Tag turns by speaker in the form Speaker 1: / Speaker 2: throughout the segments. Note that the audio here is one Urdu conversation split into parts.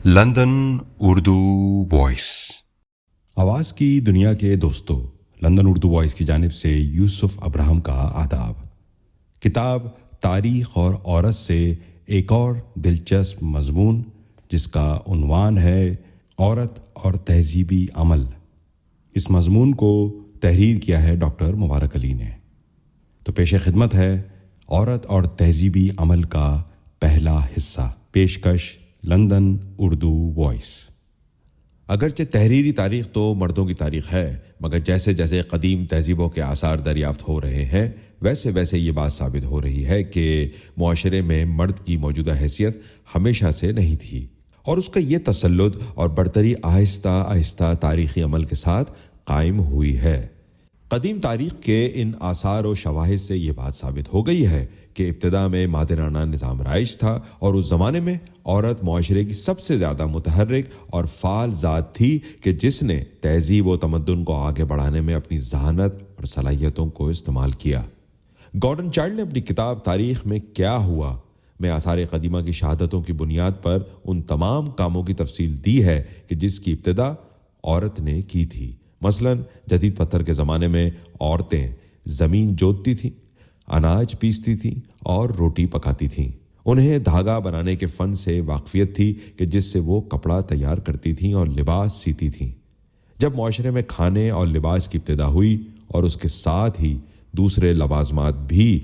Speaker 1: London Urdu voice.
Speaker 2: آواز کی دنیا کے دوستوں، لندن اردو وائس کی جانب سے یوسف ابراہم کا آداب۔ کتاب تاریخ اور عورت سے ایک اور دلچسپ مضمون جس کا عنوان ہے عورت اور تہذیبی عمل۔ اس مضمون کو تحریر کیا ہے ڈاکٹر مبارک علی نے۔ تو پیش خدمت ہے عورت اور تہذیبی عمل کا پہلا حصہ۔ پیشکش لندن اردو وائس۔ اگرچہ تحریری تاریخ تو مردوں کی تاریخ ہے، مگر جیسے جیسے قدیم تہذیبوں کے آثار دریافت ہو رہے ہیں ویسے ویسے یہ بات ثابت ہو رہی ہے کہ معاشرے میں مرد کی موجودہ حیثیت ہمیشہ سے نہیں تھی، اور اس کا یہ تسلط اور برتری آہستہ آہستہ تاریخی عمل کے ساتھ قائم ہوئی ہے۔ قدیم تاریخ کے ان آثار و شواہد سے یہ بات ثابت ہو گئی ہے کہ ابتدا میں مادرانہ نظام رائج تھا، اور اس زمانے میں عورت معاشرے کی سب سے زیادہ متحرک اور فعال ذات تھی کہ جس نے تہذیب و تمدن کو آگے بڑھانے میں اپنی ذہانت اور صلاحیتوں کو استعمال کیا۔ گارڈن چائلڈ نے اپنی کتاب تاریخ میں کیا ہوا میں آثار قدیمہ کی شہادتوں کی بنیاد پر ان تمام کاموں کی تفصیل دی ہے کہ جس کی ابتدا عورت نے کی تھی۔ مثلاً جدید پتھر کے زمانے میں عورتیں زمین جوتتی تھیں، اناج پیستی تھیں اور روٹی پکاتی تھیں۔ انہیں دھاگا بنانے کے فن سے واقفیت تھی کہ جس سے وہ کپڑا تیار کرتی تھیں اور لباس سیتی تھیں۔ جب معاشرے میں کھانے اور لباس کی ابتدا ہوئی اور اس کے ساتھ ہی دوسرے لوازمات بھی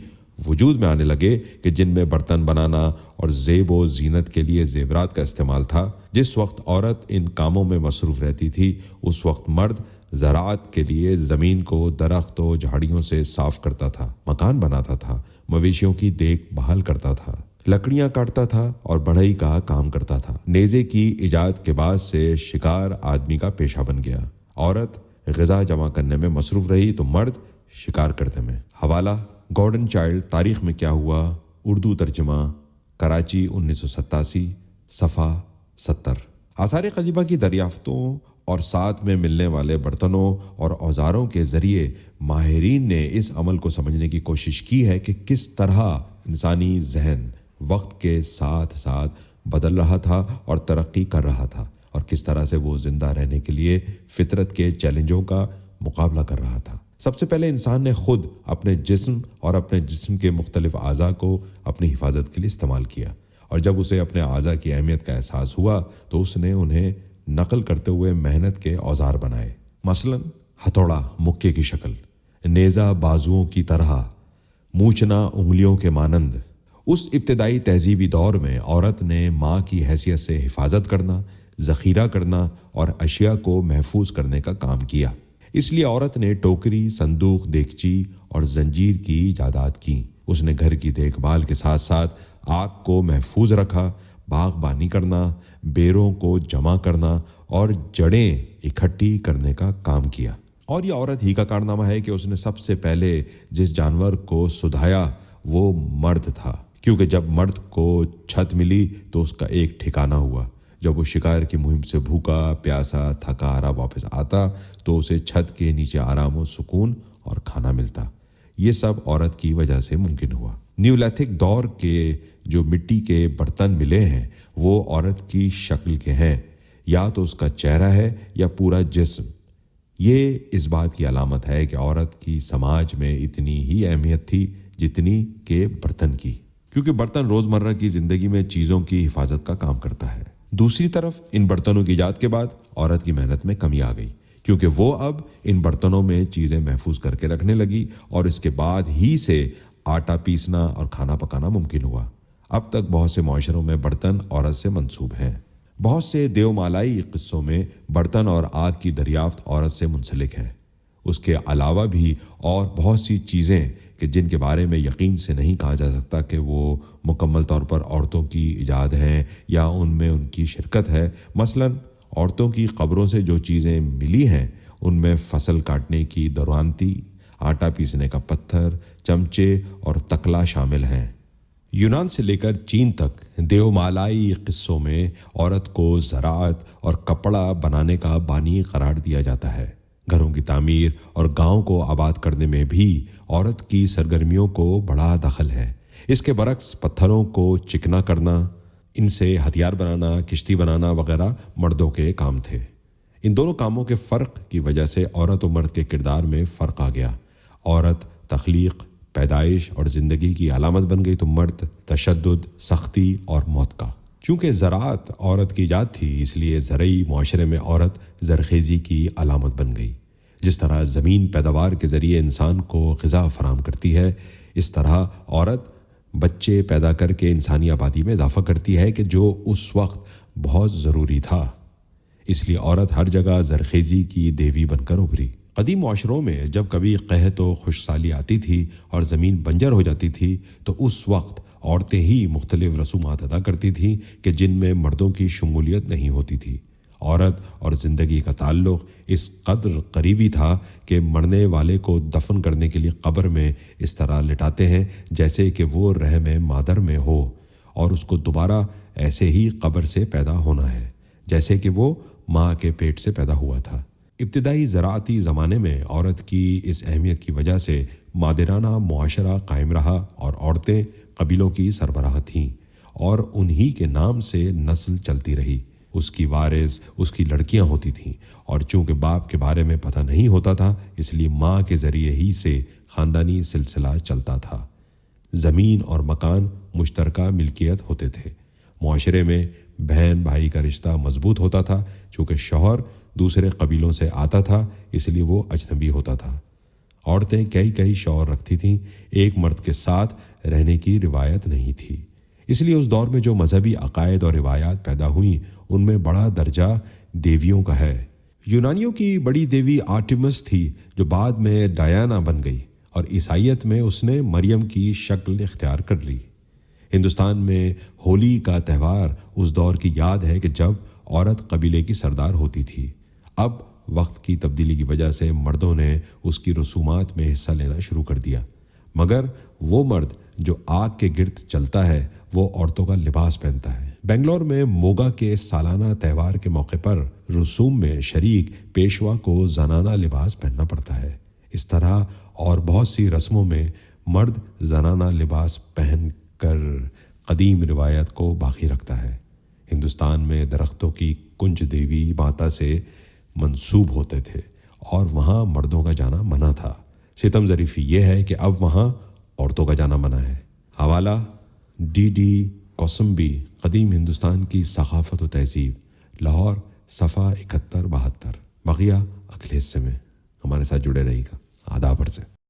Speaker 2: وجود میں آنے لگے کہ جن میں برتن بنانا اور زیب و زینت کے لیے زیورات کا استعمال تھا، جس وقت عورت ان کاموں میں مصروف رہتی تھی اس وقت مرد زراعت کے لیے زمین کو درخت و جھاڑیوں سے صاف کرتا تھا، مکان بناتا تھا، مویشیوں کی دیکھ بھال کرتا تھا، لکڑیاں کاٹتا تھا اور بڑھئی کا کام کرتا تھا۔ نیزے کی ایجاد کے بعد سے شکار آدمی کا پیشہ بن گیا۔ عورت غذا جمع کرنے میں مصروف رہی تو مرد شکار کرنے میں۔ حوالہ گارڈن چائلڈ تاریخ میں کیا ہوا، اردو ترجمہ، کراچی 1987، صفحہ 70۔ آثار قدیمہ کی دریافتوں اور ساتھ میں ملنے والے برتنوں اور اوزاروں کے ذریعے ماہرین نے اس عمل کو سمجھنے کی کوشش کی ہے کہ کس طرح انسانی ذہن وقت کے ساتھ ساتھ بدل رہا تھا اور ترقی کر رہا تھا، اور کس طرح سے وہ زندہ رہنے کے لیے فطرت کے چیلنجوں کا مقابلہ کر رہا تھا۔ سب سے پہلے انسان نے خود اپنے جسم اور اپنے جسم کے مختلف اعضاء کو اپنی حفاظت کے لیے استعمال کیا، اور جب اسے اپنے اعضاء کی اہمیت کا احساس ہوا تو اس نے انہیں نقل کرتے ہوئے محنت کے اوزار بنائے۔ مثلاً ہتھوڑا مکے کی شکل، نیزہ بازوؤں کی طرح، موچنا انگلیوں کے مانند۔ اس ابتدائی تہذیبی دور میں عورت نے ماں کی حیثیت سے حفاظت کرنا، ذخیرہ کرنا اور اشیاء کو محفوظ کرنے کا کام کیا۔ اس لیے عورت نے ٹوکری، صندوق، دیگچی اور زنجیر کی ایجادات کی۔ اس نے گھر کی دیکھ بھال کے ساتھ ساتھ آگ کو محفوظ رکھا، باغبانی کرنا، بیروں کو جمع کرنا اور جڑیں اکٹھی کرنے کا کام کیا۔ اور یہ عورت ہی کا کارنامہ ہے کہ اس نے سب سے پہلے جس جانور کو سدھایا وہ مرد تھا، کیونکہ جب مرد کو چھت ملی تو اس کا ایک ٹھکانہ ہوا۔ جب وہ شکار کی مہم سے بھوکا پیاسا تھکا ہارا واپس آتا تو اسے چھت کے نیچے آرام و سکون اور کھانا ملتا۔ یہ سب عورت کی وجہ سے ممکن ہوا۔ نیولیتھک دور کے جو مٹی کے برتن ملے ہیں وہ عورت کی شکل کے ہیں، یا تو اس کا چہرہ ہے یا پورا جسم۔ یہ اس بات کی علامت ہے کہ عورت کی سماج میں اتنی ہی اہمیت تھی جتنی کہ برتن کی، کیونکہ برتن روزمرہ کی زندگی میں چیزوں کی حفاظت کا کام کرتا ہے۔ دوسری طرف ان برتنوں کی ایجاد کے بعد عورت کی محنت میں کمی آ گئی، کیونکہ وہ اب ان برتنوں میں چیزیں محفوظ کر کے رکھنے لگی، اور اس کے بعد ہی سے آٹا پیسنا اور کھانا پکانا ممکن ہوا۔ اب تک بہت سے معاشروں میں برتن عورت سے منسوب ہیں۔ بہت سے دیومالائی قصوں میں برتن اور آگ کی دریافت عورت سے منسلک ہے۔ اس کے علاوہ بھی اور بہت سی چیزیں کہ جن کے بارے میں یقین سے نہیں کہا جا سکتا کہ وہ مکمل طور پر عورتوں کی ایجاد ہیں یا ان میں ان کی شرکت ہے۔ مثلاً عورتوں کی قبروں سے جو چیزیں ملی ہیں ان میں فصل کاٹنے کی دروانتی، آٹا پیسنے کا پتھر، چمچے اور تکلا شامل ہیں۔ یونان سے لے کر چین تک دیومالائی قصوں میں عورت کو زراعت اور کپڑا بنانے کا بانی قرار دیا جاتا ہے۔ گھروں کی تعمیر اور گاؤں کو آباد کرنے میں بھی عورت کی سرگرمیوں کو بڑا دخل ہے۔ اس کے برعکس پتھروں کو چکنا کرنا، ان سے ہتھیار بنانا، کشتی بنانا وغیرہ مردوں کے کام تھے۔ ان دونوں کاموں کے فرق کی وجہ سے عورت و مرد کے کردار میں فرق آ گیا۔ عورت تخلیق، پیدائش اور زندگی کی علامت بن گئی تو مرد تشدد، سختی اور موت کا۔ چونکہ زراعت عورت کی ایجاد تھی، اس لیے زرعی معاشرے میں عورت زرخیزی کی علامت بن گئی۔ جس طرح زمین پیداوار کے ذریعے انسان کو غذا فراہم کرتی ہے، اس طرح عورت بچے پیدا کر کے انسانی آبادی میں اضافہ کرتی ہے کہ جو اس وقت بہت ضروری تھا۔ اس لیے عورت ہر جگہ زرخیزی کی دیوی بن کر ابھری۔ قدیم معاشروں میں جب کبھی قحط و خشکسالی آتی تھی اور زمین بنجر ہو جاتی تھی تو اس وقت عورتیں ہی مختلف رسومات ادا کرتی تھیں کہ جن میں مردوں کی شمولیت نہیں ہوتی تھی۔ عورت اور زندگی کا تعلق اس قدر قریبی تھا کہ مرنے والے کو دفن کرنے کے لیے قبر میں اس طرح لٹاتے ہیں جیسے کہ وہ رحم مادر میں ہو اور اس کو دوبارہ ایسے ہی قبر سے پیدا ہونا ہے جیسے کہ وہ ماں کے پیٹ سے پیدا ہوا تھا۔ ابتدائی زراعتی زمانے میں عورت کی اس اہمیت کی وجہ سے مادرانہ معاشرہ قائم رہا اور عورتیں قبیلوں کی سربراہ تھیں اور انہی کے نام سے نسل چلتی رہی۔ اس کی وارث اس کی لڑکیاں ہوتی تھیں اور چونکہ باپ کے بارے میں پتہ نہیں ہوتا تھا اس لیے ماں کے ذریعے ہی سے خاندانی سلسلہ چلتا تھا۔ زمین اور مکان مشترکہ ملکیت ہوتے تھے۔ معاشرے میں بہن بھائی کا رشتہ مضبوط ہوتا تھا۔ چونکہ شوہر دوسرے قبیلوں سے آتا تھا اس لیے وہ اجنبی ہوتا تھا۔ عورتیں کئی شوہر رکھتی تھیں، ایک مرد کے ساتھ رہنے کی روایت نہیں تھی۔ اس لیے اس دور میں جو مذہبی عقائد اور روایات پیدا ہوئیں ان میں بڑا درجہ دیویوں کا ہے۔ یونانیوں کی بڑی دیوی آرٹیمس تھی جو بعد میں ڈایانا بن گئی اور عیسائیت میں اس نے مریم کی شکل اختیار کر لی۔ ہندوستان میں ہولی کا تہوار اس دور کی یاد ہے کہ جب عورت قبیلے کی سردار ہوتی تھی۔ اب وقت کی تبدیلی کی وجہ سے مردوں نے اس کی رسومات میں حصہ لینا شروع کر دیا، مگر وہ مرد جو آگ کے گرد چلتا ہے وہ عورتوں کا لباس پہنتا ہے۔ بنگلور میں موگا کے سالانہ تہوار کے موقع پر رسوم میں شریک پیشوا کو زنانہ لباس پہننا پڑتا ہے۔ اس طرح اور بہت سی رسموں میں مرد زنانہ لباس پہن کر قدیم روایت کو باقی رکھتا ہے۔ ہندوستان میں درختوں کی کنج دیوی ماتا سے منسوب ہوتے تھے اور وہاں مردوں کا جانا منع تھا۔ ستم ظریفی یہ ہے کہ اب وہاں عورتوں کا جانا منع ہے۔ حوالہ DD کوسمبی، قدیم ہندوستان کی ثقافت و تہذیب، لاہور، صفحہ 71-72۔ بقیہ اگلے حصے میں ہمارے ساتھ جڑے رہیے گا۔ آداب عرض ہے۔